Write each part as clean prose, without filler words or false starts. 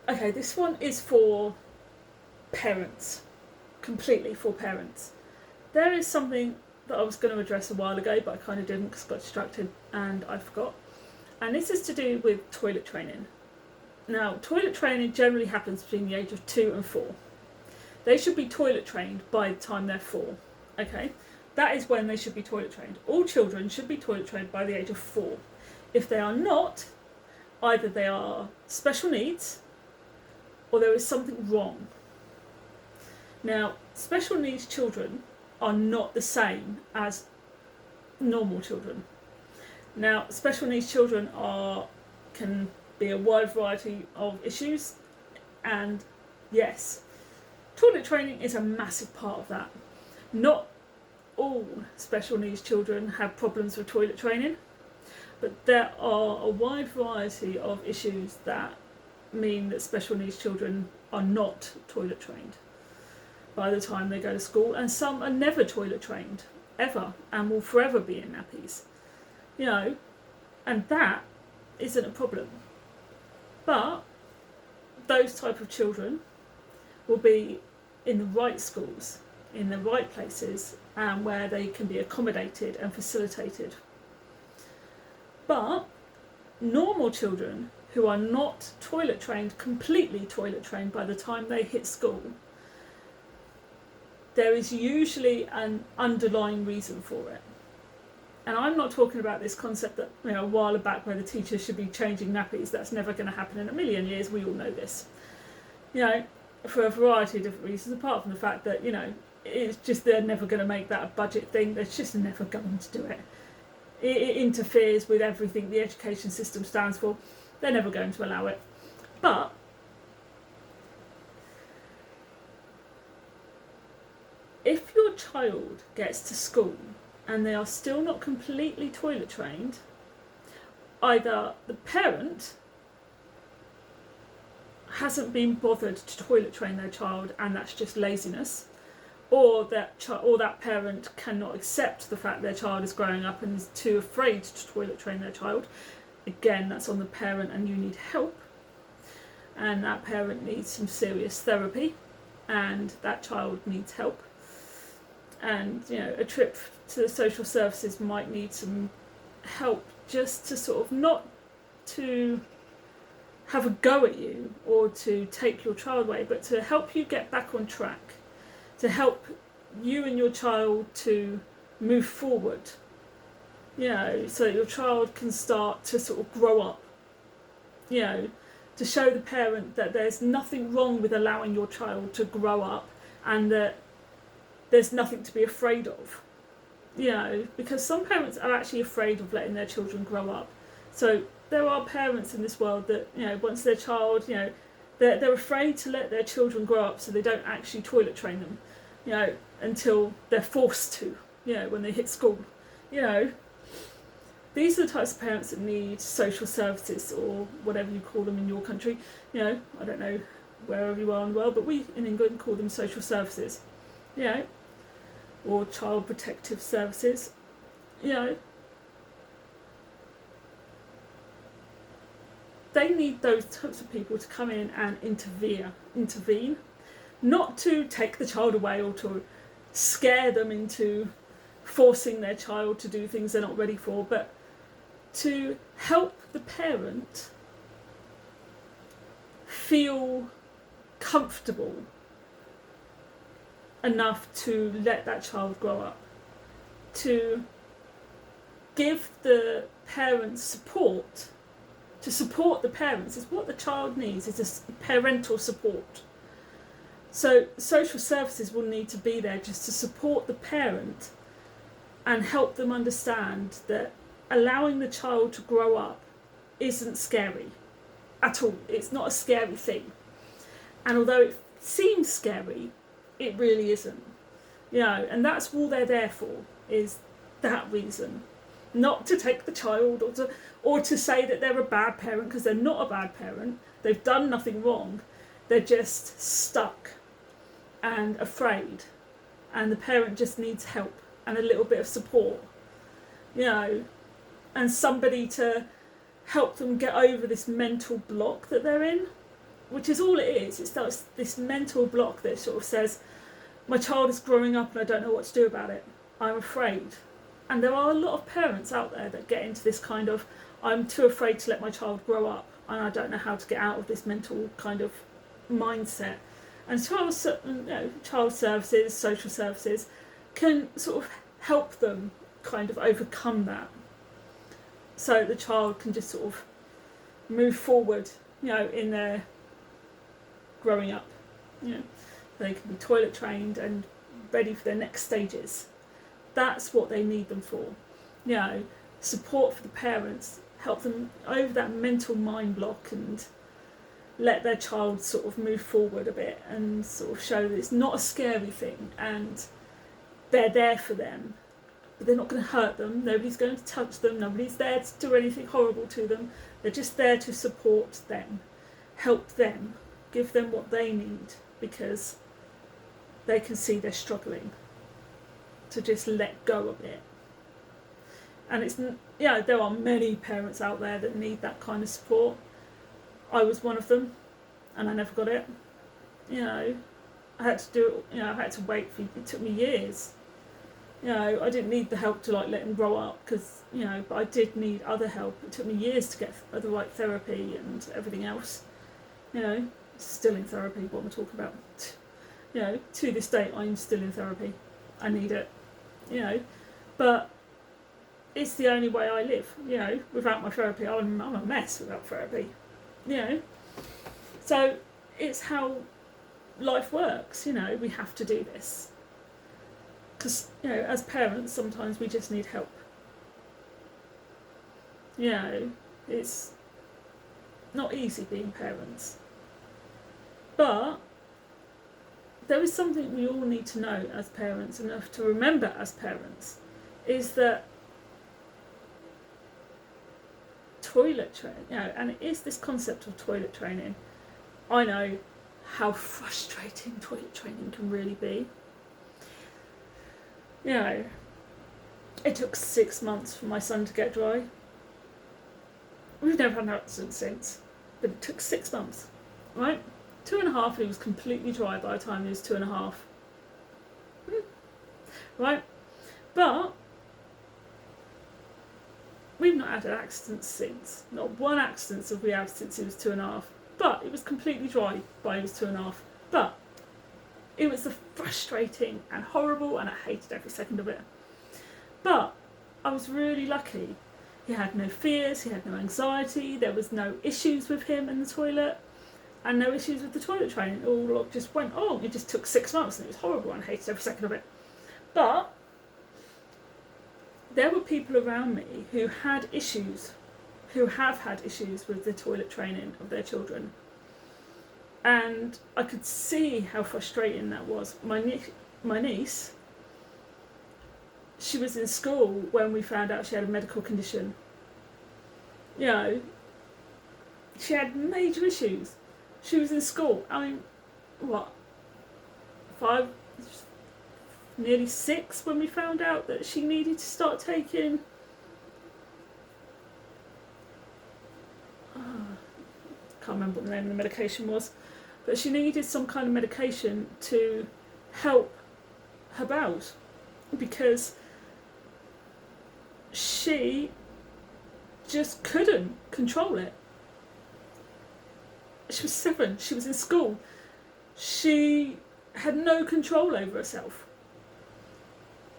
Okay, this one is for parents, completely for parents. There is something that I was going to address a while ago, but I kind of didn't because I got distracted and I forgot. And this is to do with toilet training. Now, toilet training generally happens between the age of 2 and 4. They should be toilet trained by the time they're 4. Okay? That is when they should be toilet trained. All children should be toilet trained by the age of 4. If they are not, either they are special needs or there is something wrong. Now, special needs children are not the same as normal children. Now, special needs children can be a wide variety of issues, and yes, toilet training is a massive part of that. Not all special needs children have problems with toilet training, but there are a wide variety of issues that mean that special needs children are not toilet trained by the time they go to school, and some are never toilet trained ever and will forever be in nappies, and that isn't a problem. But those type of children will be in the right schools, in the right places, and where they can be accommodated and facilitated. But normal children who are not toilet trained, completely toilet trained by the time they hit school, there is usually an underlying reason for it. And I'm not talking about this concept that, a while back where the teachers should be changing nappies. That's never going to happen in a million years. We all know this. For a variety of different reasons, apart from the fact that, it's just they're never going to make that a budget thing. They're just never going to do it. It interferes with everything the education system stands for. They're never going to allow it. But if your child gets to school and they are still not completely toilet trained, either the parent hasn't been bothered to toilet train their child and that's just laziness, or that parent cannot accept the fact their child is growing up and is too afraid to toilet train their child. Again, that's on the parent, and you need help, and that parent needs some serious therapy, and that child needs help. And a trip to the social services might need some help, just to sort of not to have a go at you or to take your child away, but to help you get back on track, to help you and your child to move forward, so your child can start to sort of grow up, to show the parent that there's nothing wrong with allowing your child to grow up, and that there's nothing to be afraid of, because some parents are actually afraid of letting their children grow up. So there are parents in this world that, once their child, they're afraid to let their children grow up, so they don't actually toilet train them, until they're forced to, when they hit school. These are the types of parents that need social services, or whatever you call them in your country. I don't know wherever you are in the world, but we in England call them social services, or child protective services, They need those types of people to come in and intervene, not to take the child away or to scare them into forcing their child to do things they're not ready for, but to help the parent feel comfortable enough to let that child grow up, to give the parents support. To support the parents is what the child needs, is a parental support. So social services will need to be there just to support the parent and help them understand that allowing the child to grow up isn't scary at all. It's not a scary thing. And although it seems scary, it really isn't. And that's all they're there for, is that reason. Not to take the child or to say that they're a bad parent, because they're not a bad parent. They've done nothing wrong. They're just stuck and afraid, and the parent just needs help and a little bit of support, and somebody to help them get over this mental block that they're in, which is all it is. It's this mental block that sort of says, my child is growing up and I don't know what to do about it. I'm afraid. And there are a lot of parents out there that get into this kind of, I'm too afraid to let my child grow up and I don't know how to get out of this mental kind of mindset. And child services, social services can sort of help them kind of overcome that. So the child can just sort of move forward, in their growing up. They can be toilet trained and ready for their next stages. That's what they need them for. Support for the parents, help them over that mental mind block and let their child sort of move forward a bit and sort of show that it's not a scary thing and they're there for them. But they're not going to hurt them, nobody's going to touch them, nobody's there to do anything horrible to them. They're just there to support them, help them, give them what they need, because they can see they're struggling, to just let go a bit. And it's, there are many parents out there that need that kind of support. I was one of them, and I never got it. I had to do it, I had to wait it took me years. I didn't need the help to let him grow up, because, but I did need other help. It took me years to get the right therapy and everything else. Still in therapy, what am I talking about? To this day, I'm still in therapy. I need it, but it's the only way I live. Without my therapy, I'm a mess without therapy. So it's how life works. We have to do this because as parents, sometimes we just need help. It's not easy being parents, but there is something we all need to know as parents, and to remember as parents, is that toilet training, and it is this concept of toilet training. I know how frustrating toilet training can really be. It took 6 months for my son to get dry. We've never had an accident since, but it took 6 months, right? 2.5, he was completely dry by the time he was 2.5. Right? But we've not had an accident since. Not one accident have we had since he was 2.5. But it was completely dry by he was 2.5. But it was frustrating and horrible, and I hated every second of it. But I was really lucky. He had no fears, he had no anxiety, there was no issues with him in the toilet, and no issues with the toilet training. It all just went on. It just took 6 months, and it was horrible, and I hated every second of it. But there were people around me who had issues, who have had issues with the toilet training of their children. And I could see how frustrating that was. My niece, she was in school when we found out she had a medical condition. She had major issues. She was in school, nearly 6 when we found out that she needed to start taking can't remember what the name of the medication was, but she needed some kind of medication to help her bowels, because she just couldn't control it. She was 7, she was in school, she had no control over herself.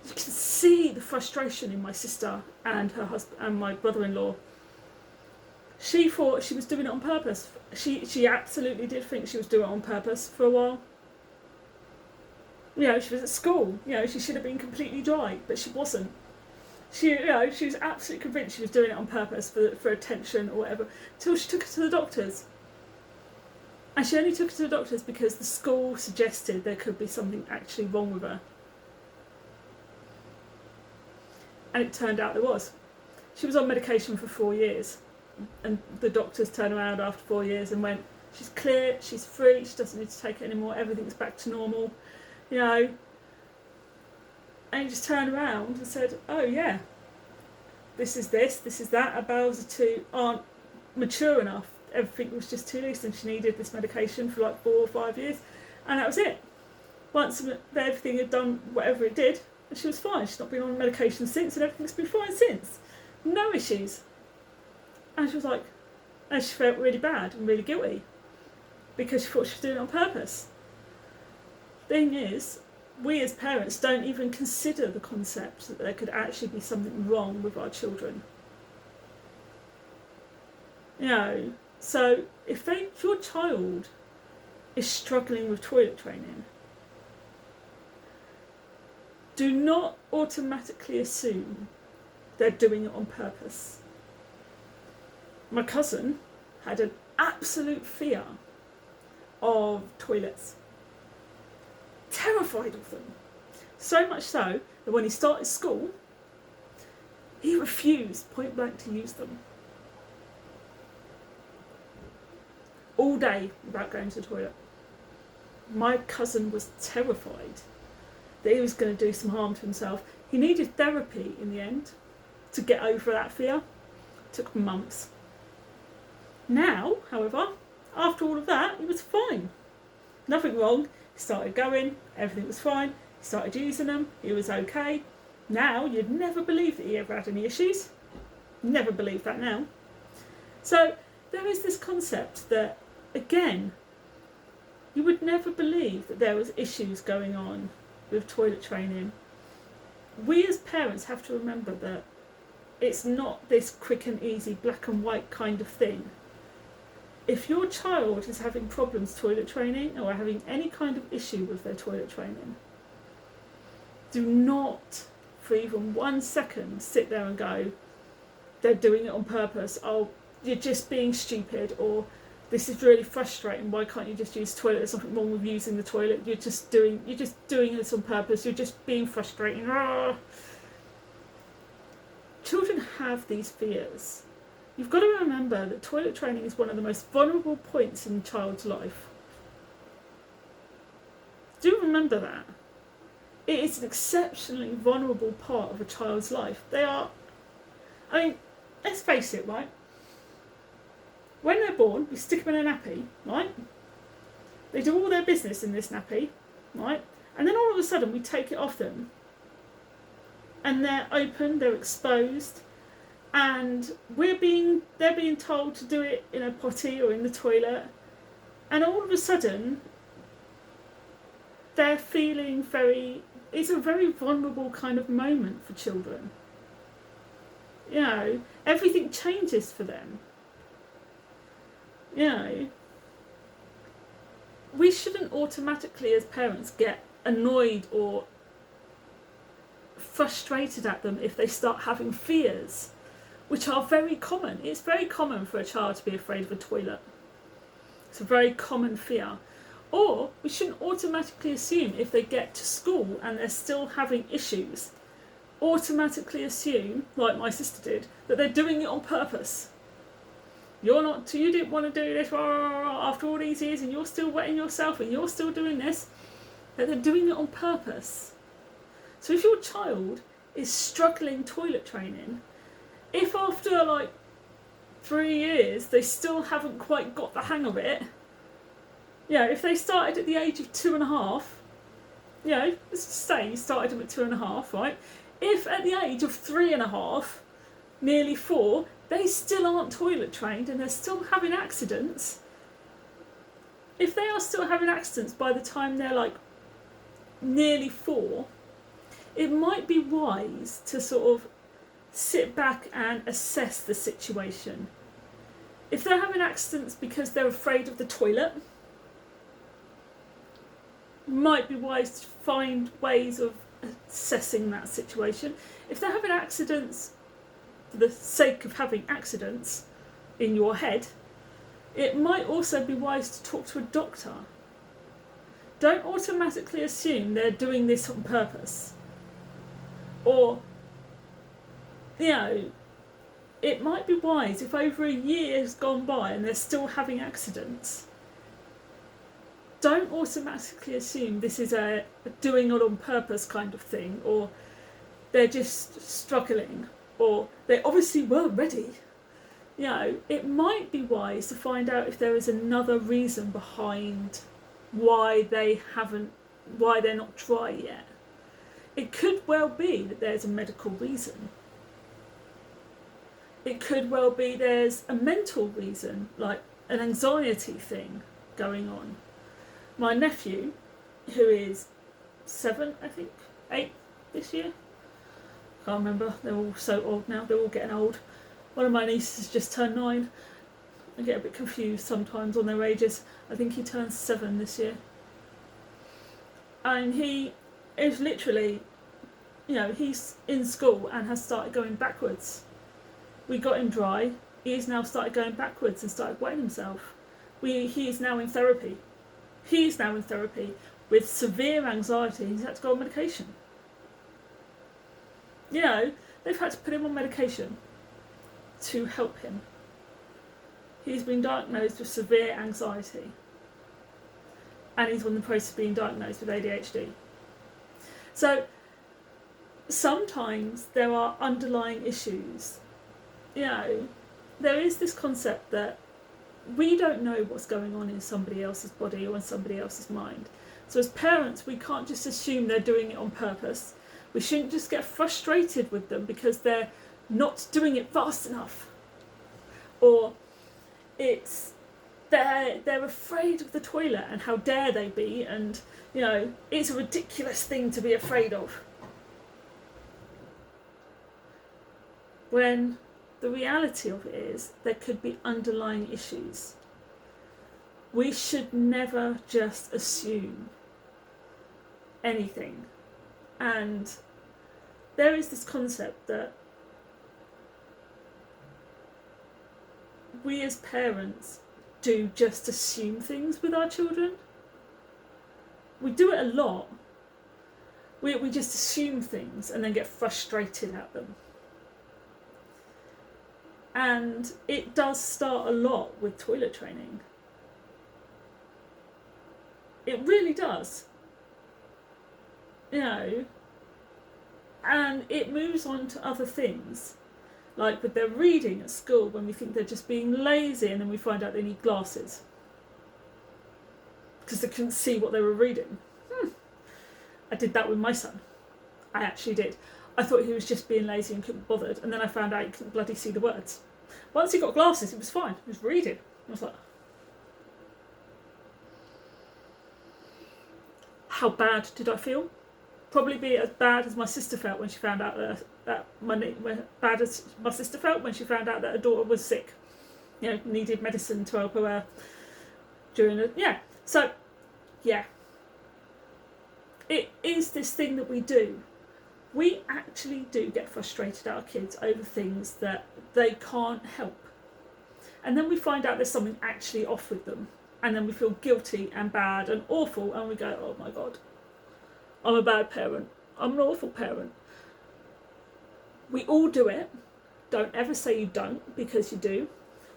You can see the frustration in my sister and her husband and my brother-in-law. She thought she was doing it on purpose. She absolutely did think she was doing it on purpose for a while. She was at school. She should have been completely dry, but she wasn't. She was absolutely convinced she was doing it on purpose for attention or whatever, till she took her to the doctors. And she only took her to the doctors because the school suggested there could be something actually wrong with her. And it turned out there was. She was on medication for 4 years. And the doctors turned around after 4 years and went, she's clear, she's free, she doesn't need to take it anymore, everything's back to normal. And he just turned around and said, oh yeah, this is that, our bowels aren't mature enough everything was just too loose and she needed this medication for like 4 or 5 years, and that was it. Once everything had done whatever it did, she was fine. She's not been on medication since, and everything's been fine since. No issues. And she was like, and she felt really bad and really guilty because she thought she was doing it on purpose. Thing is, we as parents don't even consider the concept that there could actually be something wrong with our children. You know, so if your child is struggling with toilet training, do not automatically assume they're doing it on purpose. My cousin had an absolute fear of toilets. Terrified of them. So much so that when he started school, he refused point blank to use them. All day without going to the toilet. My cousin was terrified that he was going to do some harm to himself. He needed therapy in the end to get over that fear. It took months. Now, however, after all of that, he was fine. Nothing wrong. He started going, everything was fine. He started using them, he was okay. Now, you'd never believe that he ever had any issues. Never believe that now. So, there is this concept that, again, you would never believe that there was issues going on with toilet training. We as parents have to remember that it's not this quick and easy black and white kind of thing. If your child is having problems toilet training or having any kind of issue with their toilet training, do not for even 1 second sit there and go, they're doing it on purpose, oh, you're just being stupid, or this is really frustrating, why can't you just use the toilet, there's nothing wrong with using the toilet, you're just doing this on purpose, you're just being frustrating. Ah. Children have these fears. You've got to remember that toilet training is one of the most vulnerable points in a child's life. Do remember that. It is an exceptionally vulnerable part of a child's life. Let's face it, right? When they're born, we stick them in a nappy, right? They do all their business in this nappy, right? And then all of a sudden we take it off them. And they're open, they're exposed, and they're being told to do it in a potty or in the toilet. And all of a sudden, they're feeling it's a very vulnerable kind of moment for children. You know, everything changes for them. You know, we shouldn't automatically as parents get annoyed or frustrated at them if they start having fears, which are very common. It's very common for a child to be afraid of a toilet. It's a very common fear. Or we shouldn't automatically assume if they get to school and they're still having issues, automatically assume, like my sister did, that they're doing it on purpose. You didn't want to do this after all these years and you're still wetting yourself and you're still doing this, that they're doing it on purpose. So if your child is struggling toilet training, if after 3 years they still haven't quite got the hang of it, if they started at the age of 2.5, let's just say you started them at 2.5, right? If at the age of 3.5, nearly 4, they still aren't toilet trained and they're still having accidents, if they are still having accidents by the time they're nearly 4, it might be wise to sort of sit back and assess the situation. If they're having accidents because they're afraid of the toilet, might be wise to find ways of assessing that situation. If they're having accidents for the sake of having accidents in your head, it might also be wise to talk to a doctor. Don't automatically assume they're doing this on purpose. Or, it might be wise if over a year has gone by and they're still having accidents. Don't automatically assume this is a doing it on purpose kind of thing, or they're just struggling, or they obviously weren't ready. it might be wise to find out if there is another reason behind why they're not dry yet. It could well be that there's a medical reason. It could well be there's a mental reason, like an anxiety thing going on. My nephew, who is 7, I think, 8 this year, can't remember, they're all so old now, they're all getting old. One of my nieces just turned 9. I get a bit confused sometimes on their ages. I think he turns 7 this year. And he is literally, he's in school and has started going backwards. We got him dry. He's now started going backwards and started wetting himself. He is now in therapy. He's now in therapy with severe anxiety. He's had to go on medication. They've had to put him on medication to help him. He's been diagnosed with severe anxiety. And he's on the process of being diagnosed with ADHD. So sometimes there are underlying issues. There is this concept that we don't know what's going on in somebody else's body or in somebody else's mind. So as parents, we can't just assume they're doing it on purpose. We shouldn't just get frustrated with them because they're not doing it fast enough. Or they're afraid of the toilet and how dare they be, and it's a ridiculous thing to be afraid of. When the reality of it is there could be underlying issues. We should never just assume anything. And there is this concept that we as parents do just assume things with our children. We do it a lot. We just assume things and then get frustrated at them. And it does start a lot with toilet training. It really does. And it moves on to other things. Like with their reading at school, when we think they're just being lazy and then we find out they need glasses. Because they couldn't see what they were reading. I did that with my son. I actually did. I thought he was just being lazy and couldn't be bothered, and then I found out he couldn't bloody see the words. Once he got glasses, it was fine. He was reading. I was like, how bad did I feel? Probably be as bad as my sister felt when she found out that bad as my sister felt when she found out that her daughter was sick. Needed medicine to help her during it. So, it is this thing that we do. We actually do get frustrated at our kids over things that they can't help. And then we find out there's something actually off with them. And then we feel guilty and bad and awful, and we go, oh my God, I'm a bad parent. I'm an awful parent. We all do it. Don't ever say you don't, because you do.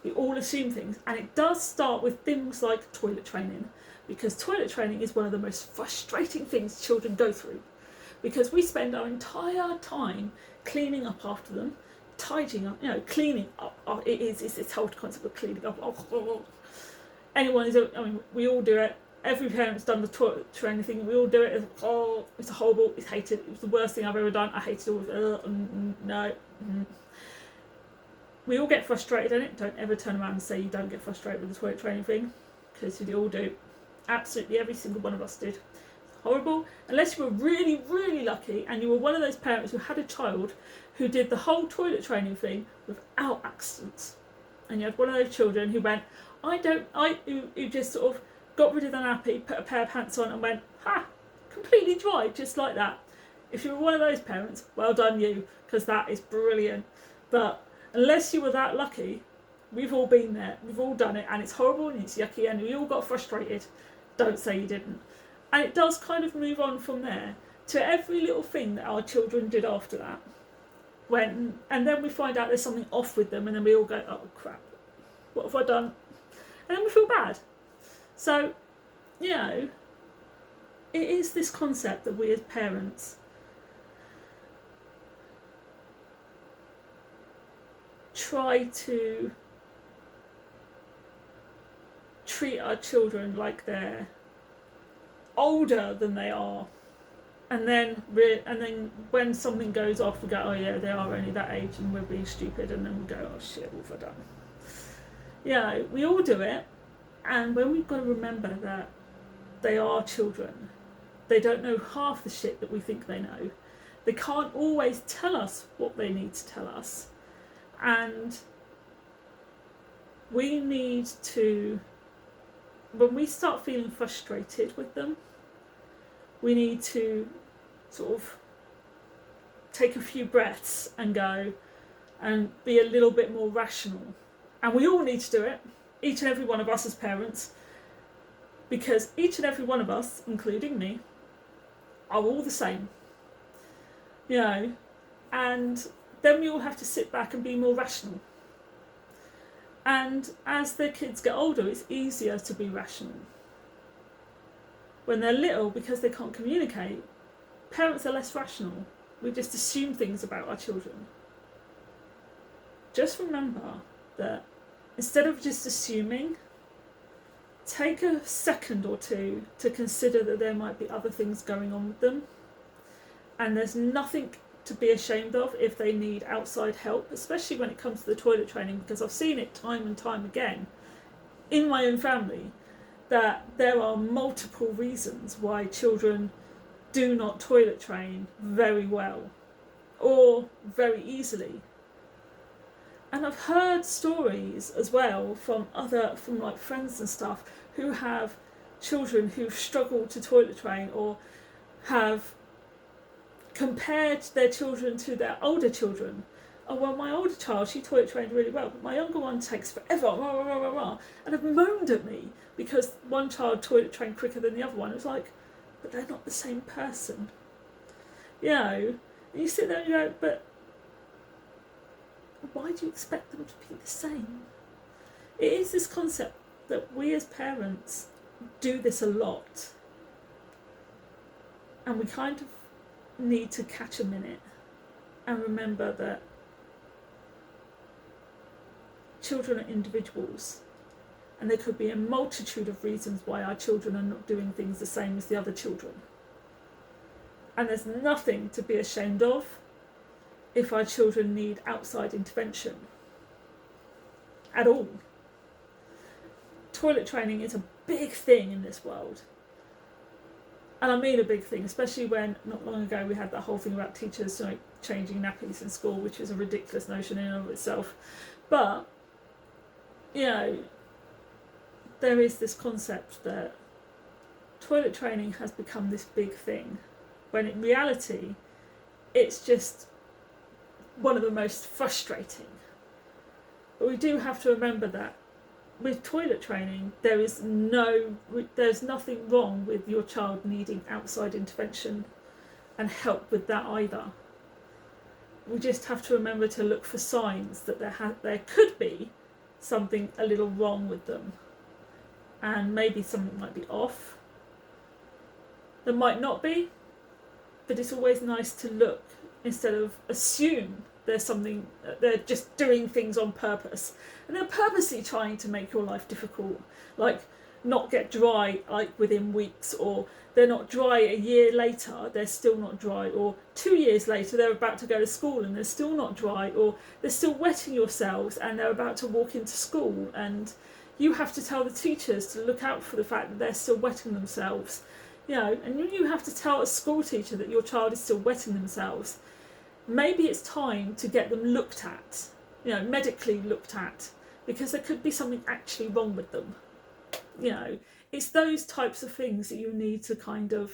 We all assume things. And it does start with things like toilet training, because toilet training is one of the most frustrating things children go through. Because we spend our entire time cleaning up after them, tidying up, cleaning up. It's this whole concept of cleaning up. We all do it. Every parent's done the toilet training thing. We all do it. It's horrible. It's hated. It was the worst thing I've ever done. I hated all of it. No. We all get frustrated in it. Don't ever turn around and say you don't get frustrated with the toilet training thing, because we all do. Absolutely every single one of us did. Horrible, unless you were really, really lucky and you were one of those parents who had a child who did the whole toilet training thing without accidents. And you had one of those children who went, who just sort of got rid of the nappy, put a pair of pants on and went, completely dry, just like that. If you were one of those parents, well done you, because that is brilliant. But unless you were that lucky, we've all been there, we've all done it, and it's horrible and it's yucky and we all got frustrated. Don't say you didn't. And it does kind of move on from there to every little thing that our children did after that. And then we find out there's something off with them, and then we all go, oh crap, what have I done? And then we feel bad. So, it is this concept that we as parents try to treat our children like they're older than they are, and then when something goes off, we go, oh yeah, they are only that age, and we're being stupid, and then we go, oh shit, what have I done? Yeah, we all do it, and when we've got to remember that they are children, they don't know half the shit that we think they know. They can't always tell us what they need to tell us, and we need to, when we start feeling frustrated with them, we need to sort of take a few breaths and go and be a little bit more rational. And we all need to do it, each and every one of us as parents, because each and every one of us, including me, are all the same. You know, and then we all have to sit back and be more rational. And as their kids get older, it's easier to be rational. When they're little, because they can't communicate, parents are less rational. We just assume things about our children. Just remember that instead of just assuming, take a second or two to consider that there might be other things going on with them. And there's nothing to be ashamed of if they need outside help, especially when it comes to the toilet training, because I've seen it time and time again in my own family that there are multiple reasons why children do not toilet train very well or very easily. And I've heard stories as well from like friends and stuff who have children who've struggled to toilet train or have compared their children to their older children. Oh, well, my older child, she toilet trained really well, but my younger one takes forever, rah, rah, rah, rah, rah, and have moaned at me because one child toilet trained quicker than the other one. It was like, but they're not the same person. You know, and you sit there and you go, but why do you expect them to be the same? It is this concept that we as parents do this a lot, and we kind of need to catch a minute and remember that children are individuals, and there could be a multitude of reasons why our children are not doing things the same as the other children. And there's nothing to be ashamed of if our children need outside intervention at all. Toilet training is a big thing in this world. And I mean a big thing, especially when not long ago we had that whole thing about teachers changing nappies in school, which is a ridiculous notion in and of itself. But, you know, there is this concept that toilet training has become this big thing, when in reality it's just one of the most frustrating. But we do have to remember that with toilet training, there's nothing wrong with your child needing outside intervention and help with that either. We just have to remember to look for signs that there could be something a little wrong with them, and maybe something might be off. There might not be, but it's always nice to look instead of assume there's something, they're just doing things on purpose, and they're purposely trying to make your life difficult, like not get dry like within weeks, or they're not dry a year later, they're still not dry, or 2 years later they're about to go to school and they're still not dry, or they're still wetting yourselves and they're about to walk into school, and you have to tell the teachers to look out for the fact that they're still wetting themselves, you know, and you have to tell a school teacher that your child is still wetting themselves. Maybe it's time to get them looked at, you know, medically looked at, because there could be something actually wrong with them. You know, it's those types of things that you need to kind of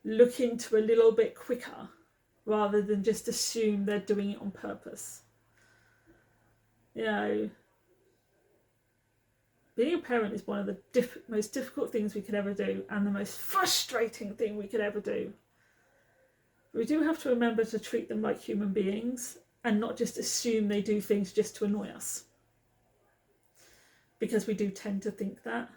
look into a little bit quicker, rather than just assume they're doing it on purpose. You know, being a parent is one of the most difficult things we could ever do, and the most frustrating thing we could ever do. We do have to remember to treat them like human beings and not just assume they do things just to annoy us, because we do tend to think that.